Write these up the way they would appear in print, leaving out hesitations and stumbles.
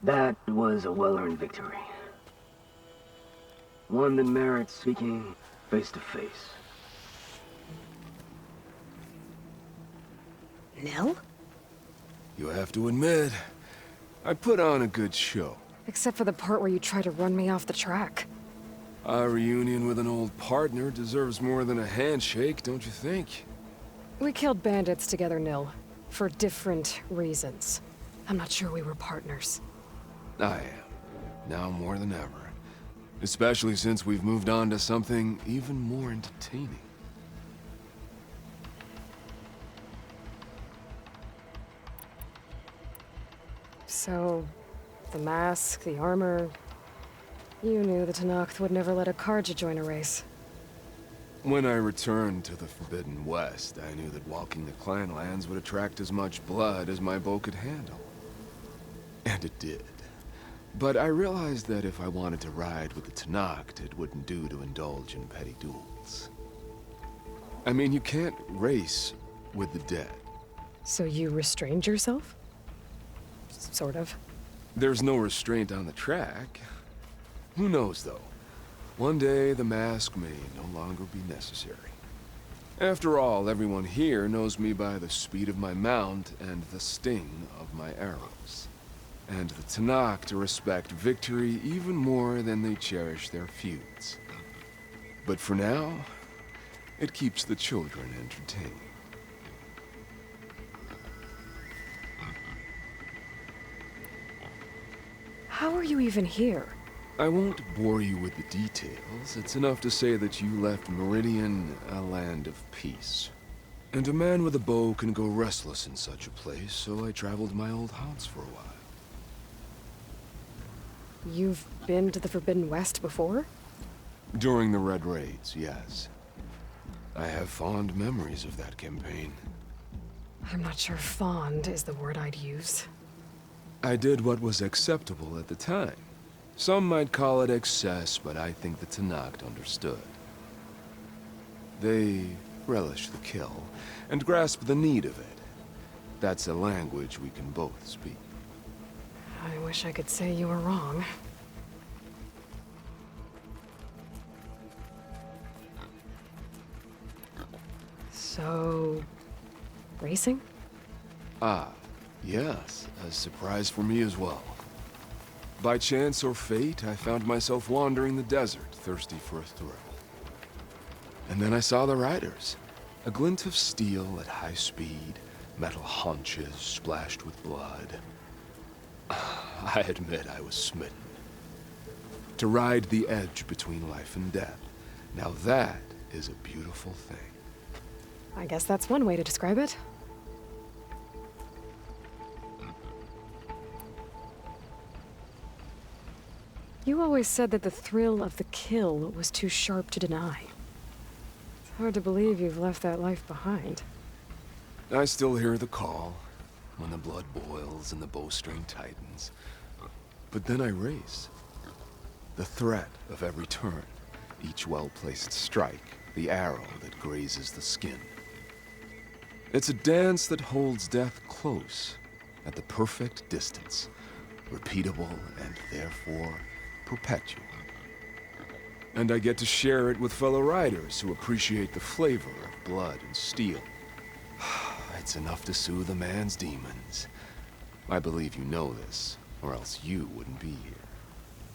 That was a well-earned victory. One that merits speaking face to face. Nil? You have to admit, I put on a good show. Except for the part where you try to run me off the track. A reunion with an old partner deserves more than a handshake, don't you think? We killed bandits together, Nil. For different reasons. I'm not sure we were partners. I am. Now more than ever. Especially since we've moved on to something even more entertaining. So, the mask, the armor... You knew the Tenakth would never let a Carja join a race. When I returned to the Forbidden West, I knew that walking the clan lands would attract as much blood as my bow could handle. And it did. But I realized that if I wanted to ride with the Tenakth, it wouldn't do to indulge in petty duels. I mean, you can't race with the dead. So you restrained yourself? Sort of. There's no restraint on the track. Who knows, though? One day, the mask may no longer be necessary. After all, everyone here knows me by the speed of my mount and the sting of my arrows. And the Tenakth respect victory even more than they cherish their feuds. But for now, it keeps the children entertained. How are you even here? I won't bore you with the details. It's enough to say that you left Meridian a land of peace. And a man with a bow can go restless in such a place, so I traveled my old haunts for a while. You've been to the Forbidden West before? During the Red Raids, yes. I have fond memories of that campaign. I'm not sure fond is the word I'd use. I did what was acceptable at the time. Some might call it excess, but I think the Tenakth understood. They relish the kill, and grasp the need of it. That's a language we can both speak. I wish I could say you were wrong. So... racing? Ah, yes. A surprise for me as well. By chance or fate, I found myself wandering the desert, thirsty for a thrill. And then I saw the riders. A glint of steel at high speed, metal haunches splashed with blood. I admit I was smitten. To ride the edge between life and death. Now that is a beautiful thing. I guess that's one way to describe it. You always said that the thrill of the kill was too sharp to deny. It's hard to believe you've left that life behind. I still hear the call, when the blood boils and the bowstring tightens. But then I race. The threat of every turn, each well-placed strike, the arrow that grazes the skin. It's a dance that holds death close, at the perfect distance, repeatable and therefore perpetual. And I get to share it with fellow riders who appreciate the flavor of blood and steel. It's enough to soothe a man's demons. I believe you know this, or else you wouldn't be here.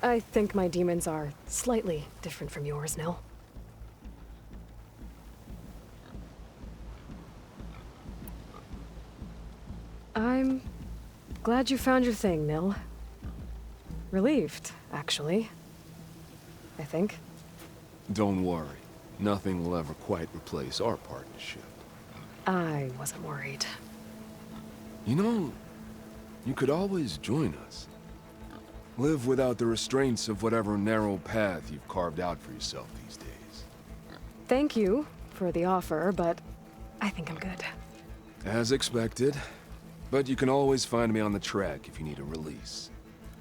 I think my demons are slightly different from yours, Nil. I'm glad you found your thing, Nil. Relieved, actually. I think. Don't worry. Nothing will ever quite replace our partnership. I wasn't worried. You know, you could always join us. Live without the restraints of whatever narrow path you've carved out for yourself these days. Thank you for the offer, but I think I'm good. As expected. But you can always find me on the track if you need a release.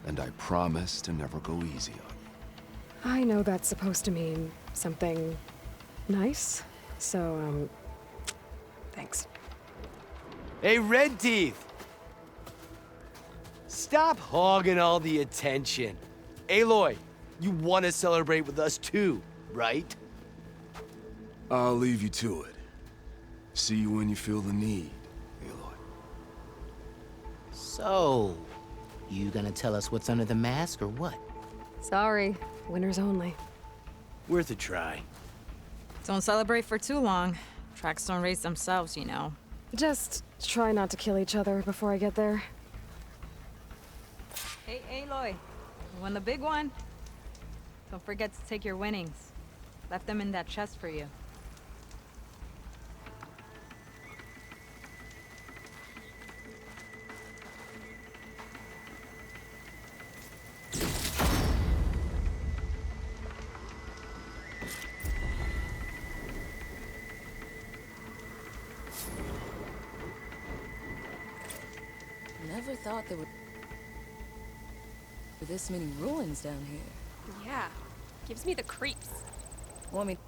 And I promise to never go easy on you. I know that's supposed to mean something nice, so, thanks. Hey, Red Teeth! Stop hogging all the attention. Aloy, you want to celebrate with us too, right? I'll leave you to it. See you when you feel the need, Aloy. So, you gonna tell us what's under the mask or what? Sorry, winners only. Worth a try. Don't celebrate for too long. Tracks don't race themselves, you know. Just try not to kill each other before I get there. Hey, Aloy. You won the big one? Don't forget to take your winnings. Left them in that chest for you. Never thought there were this many ruins down here. Yeah, gives me the creeps. Want me